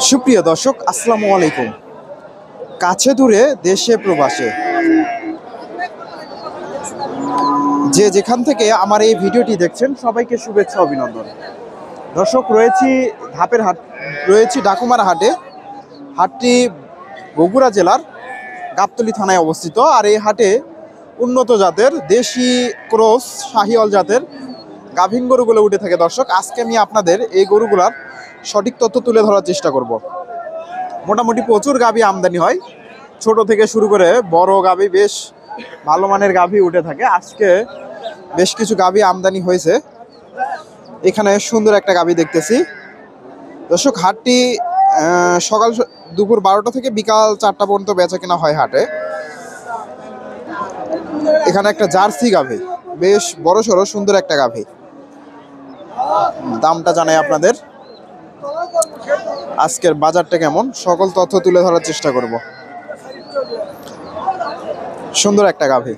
সুপ্রিয় দর্শক, আসসালামু আলাইকুম। কাছে দূরে দেশে প্রবাসে যে যেখান থেকে আমার এই ভিডিওটি দেখছেন সবাইকে শুভেচ্ছা অভিনন্দন। দর্শক, রয়েছি ডাকুমারা হাটে। হাটটি বগুড়া জেলার গাবতলী থানায় অবস্থিত। আর এই হাটে উন্নত জাতের দেশি ক্রস শাহিওয়াল জাতের গাভীন গরুগুলো উঠে থাকে। দর্শক, আজকে আমি আপনাদের এই গরুগুলার সঠিক তথ্য তুলে ধরার চেষ্টা করব। মোটামুটি প্রচুর গাভী আমদানি হয়, ছোট থেকে শুরু করে বড় গাভী, বেশ ভালো মানের গাভী উঠে থাকে। আজকে বেশ কিছু গাভী আমদানি হয়েছে। এখানে সুন্দর একটা গাভী দেখতেছি। দর্শক, হাটটি দুপুর 12টা থেকে বিকাল 4টা পর্যন্ত বেচা কেনা হয় হাটে। এখানে একটা জার্সি গাভী, বেশ বড় সড়ো সুন্দর একটা গাভী। দামটা জানাই আপনাদের। আজকের বাজারটা কেমন সকল তথ্য তুলে ধরার চেষ্টা করব। সুন্দর একটা গাভী।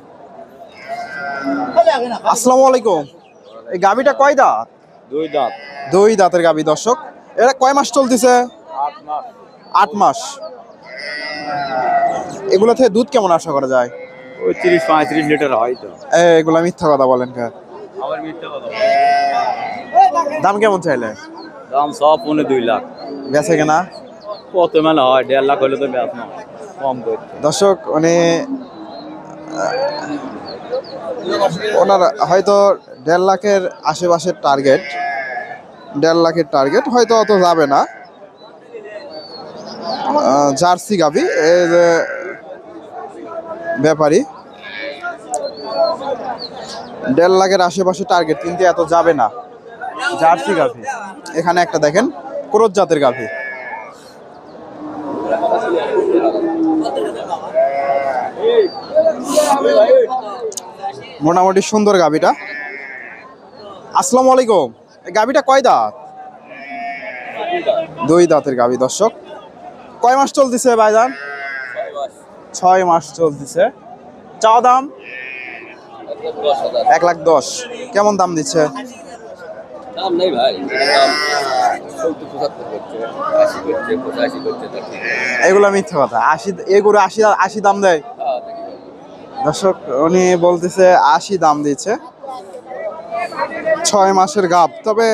আসসালামু আলাইকুম। এই গাভীটা কয় দাঁত? দুই দাঁতের গাভী। দর্শক, এটা কয় মাস চলতেছে? 8 মাস। এগুলো থেকে দুধ কেমন আশা করা যায়? ওই 30-35 লিটার হয় তো। এগুলা মিথ্যা কথা বলেন কেন? আবার মিথ্যা কথা। দাম কেমন চাইলে? দাম সব 2 লাখ। বেচে কেনা কত মানে হয়? 1.5 লাখ হলে তো বেচ না, কম করে। দর্শক, ওনার হয়তো 1.5 লাখের আশেপাশের টার্গেট। 1.5 লাখের টার্গেট হয়তো অত যাবে না। জার্সি গাভী, এর ব্যাপারী 1.5 লাখের আশেপাশে টার্গেট, কিন্তু এত যাবে না। জার্সি গাভী। এখানে একটা দেখেন ক্রস জাতের গাভী। মোটামুটি সুন্দর গাভীটা। আসসালামু আলাইকুম। এই গাভীটা কয় দাঁত? দুই দাঁতের গাভী। দর্শক, কয় মাস চলতেছে ভাইজান? 6 মাস চলতেছে। চাওয়া দাম 1,10,000। কেমন দাম দিচ্ছে? দাম নেই ভাই, দাম 70-75 করছে, 80 করছে, 85 করছে। এগুলো মিথ্যা কথা। 80 এগুলো 80 দাম দেয়। দর্শক, উনি বলতেছে 80 দাম দিচ্ছে। 6 মাসের গাভ, তবে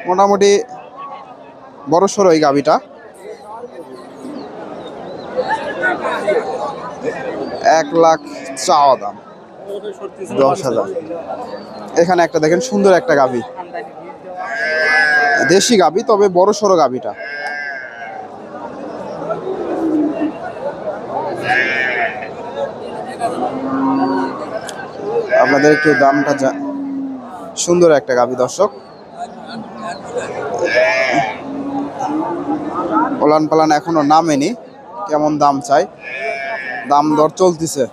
মোটামুটি বড় সড়ো এই গাভীটা। 1 লাখ চাওয়া দাম, 10,000। এখানে একটা দেখেন সুন্দর একটা গাভী, দেশি গাভী, তবে বড় সড়ো গাভীটা। আপনাদের একটু দামটা সুন্দর একটা গাভী। দর্শক, ওলান পালান এখনো নামেনি। কেমন দাম চাই? দাম দর চলতেছে।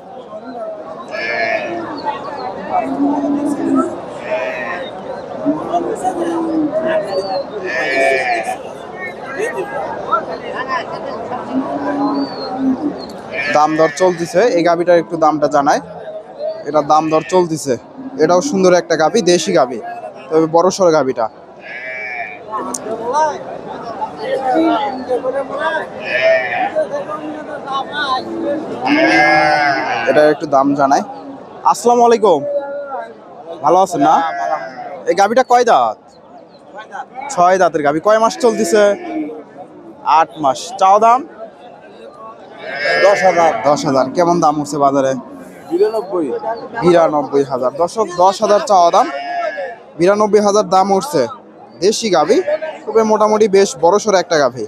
দাম দর চলতেছে। এই গাভীটার একটু দামটা জানায়। এটা দাম দর চলতেছে। এটাও সুন্দর একটা গাভী, দেশি গাভী, তবে বড় সড়ো গাভীটা। এটা একটু দাম জানাই। আসসালামু আলাইকুম। ভালো আছেন না? এই গাভীটা কয় দাঁত? 6 দাঁতের গাভী। কয় মাস চলতেছে? 8 মাস। চাওয়া দাম 10,000। কেমন দাম উঠছে বাজারে? 92,000। দর্শক, 10,000 চাওয়া দাম, 92,000 দাম উঠছে। দেশি গাভী, তবে মোটামুটি বেশ বড় সড়ো একটা গাভী।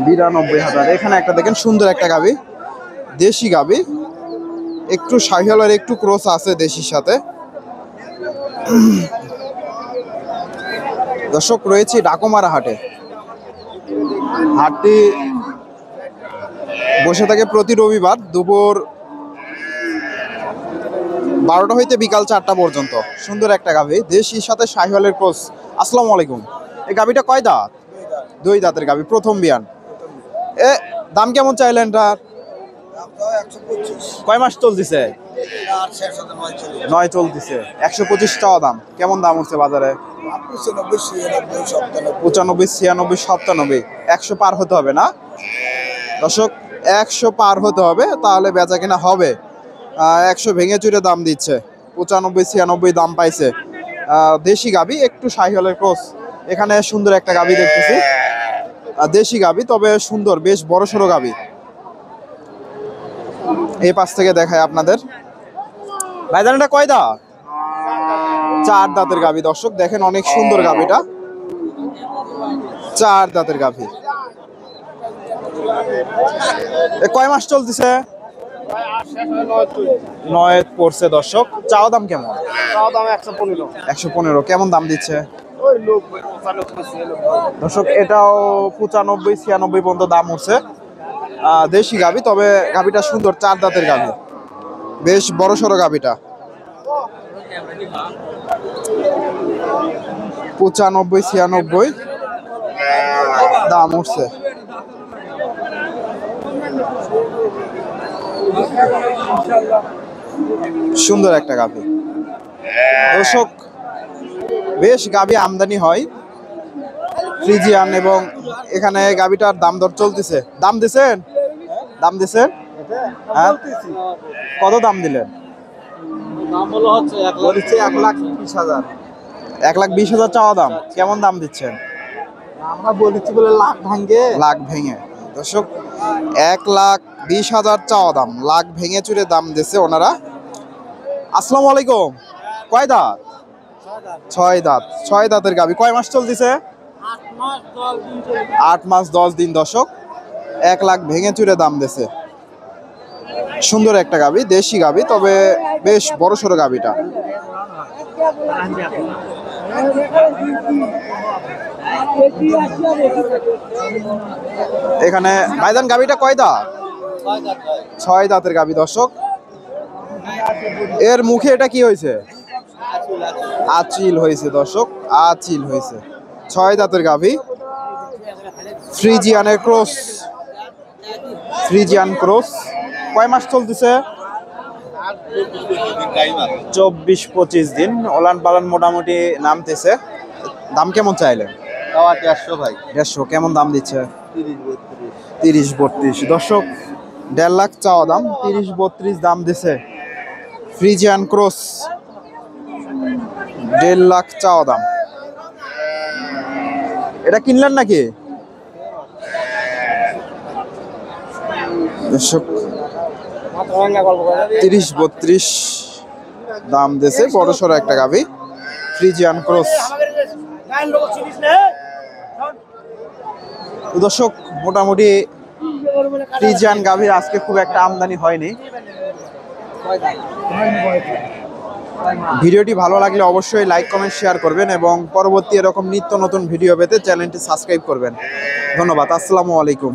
92,000। এখানে একটা দেখেন সুন্দর একটা গাভী, দেশি গাভী, একটু শাহিওয়ালের একটু ক্রস আছে দেশির সাথে। দর্শক, রয়েছে ডাকুমারা হাটে। হাটটি বসে থাকে প্রতি রবিবার দুপুর 12টা হইতে বিকাল 4টা পর্যন্ত। সুন্দর একটা গাভী, দেশির সাথে শাহিওয়ালের ক্রস। আসসালামু আলাইকুম। এই গাভীটা কয় দাঁত? 2 দাঁতের গাভী, প্রথম বিয়ান। দাম কেমন চাইলেন? কয় মাস চলতেছে? 9 চলতেছে। 125 টাকা দাম। কেমন দাম হচ্ছে বাজারে? 95, 96, 97। 100 পার হতে হবে না দর্শক? 100 পার হতে হবে, তাহলে বেচা কিনা হবে। 100 ভেঙে চুরে দাম দিচ্ছে। 95, 96 দাম পাইছে। দেশি গাভী, একটু শাহিওয়ালের ক্রস। এখানে সুন্দর একটা গাভী দেখতেছি, দেশি গাভী, তবে সুন্দর, বেশ বড় সড়ো গাভী। এই পাশ থেকে দেখায় আপনাদের। ভাইজান এটা কয় দাঁত? 4 দাঁতের গাভী দর্শক, দেখেন অনেক সুন্দর গাভীটা। 4 দাঁতের গাভী। কয় মাস চলতেছে? 9 পড়ছে দর্শক। চাওয়া দাম কেমন? 115। কেমন দাম দিচ্ছে দর্শক? এটাও 95, 96 পর্যন্ত দাম উঠছে। দেশি গাভী, তবে গাভীটা সুন্দর, 4 দাঁতের গাভী, বেশ বড় সড়ো গাভীটা। 95, 96 দাম উঠছে। সুন্দর একটা গাভী দর্শক, বেশ গাভী আমদানি হয় ফ্রিজিয়ান, এবং এখানে গাভীটার দাম দর চলতেছে। দাম দিছেন? দাম দিছেন? হ্যাঁ, কত দাম দিলেন? 1,20,000। 1,20,000 চাওয়া দাম। কেমন দাম দিচ্ছেন? আমরা বলেছি বলে লাখ ভেঙে দর্শক, 1,20,000 চাওয়া দাম, লাখ ভেঙে চুরে দাম দিচ্ছে ওনারা। আসসালামু আলাইকুম। কয় দাঁত? 6 দাঁত। 6 দাঁতের গাভী। কয় মাস চলতেছে? 8 মাস 10 দিন দর্শক। 1 লাখ ভেঙে চুরে দাম দিচ্ছে। সুন্দর একটা গাভী, দেশি গাভী, তবে বেশ বড় সড়ো গাভীটা। এখানে ভাইজান গাভীটা কয় দাঁত? 6 দাঁতের গাভী দর্শক। এর মুখে এটা কি হয়েছে? আচিল হয়েছে দর্শক, আচিল হয়েছে। 6 দাঁতের গাভী, ফ্রিজিয়ানের ক্রস। Friesian cross. কয় মাস চলতেছে? 24-25 দিন। ওলান পালান মোটামুটি নামতেছে। দাম কেমন চাইলেন? 150 ভাই। 150। কেমন দাম দিচ্ছে? 30-32 দর্শক। 1.5 লাখ চাওয়া দাম, 30-32 দাম দিছে। ফ্রিজিয়ান ক্রস, 1.5 লাখ চাওয়া দাম। এটা কিনলেন নাকি দর্শক? 30-32 দাম দিছে। বড় সড়ো একটা গাভী, ফ্রিজিয়ান ক্রস। দর্শক, মোটামুটি ফ্রিজিয়ান গাভীর আজকে খুব একটা আমদানি হয়নি। ভিডিওটি ভালো লাগলে অবশ্যই লাইক, কমেন্ট, শেয়ার করবেন, এবং পরবর্তী এরকম নিত্য নতুন ভিডিও পেতে চ্যানেলটি সাবস্ক্রাইব করবেন। ধন্যবাদ। আসসালামু আলাইকুম।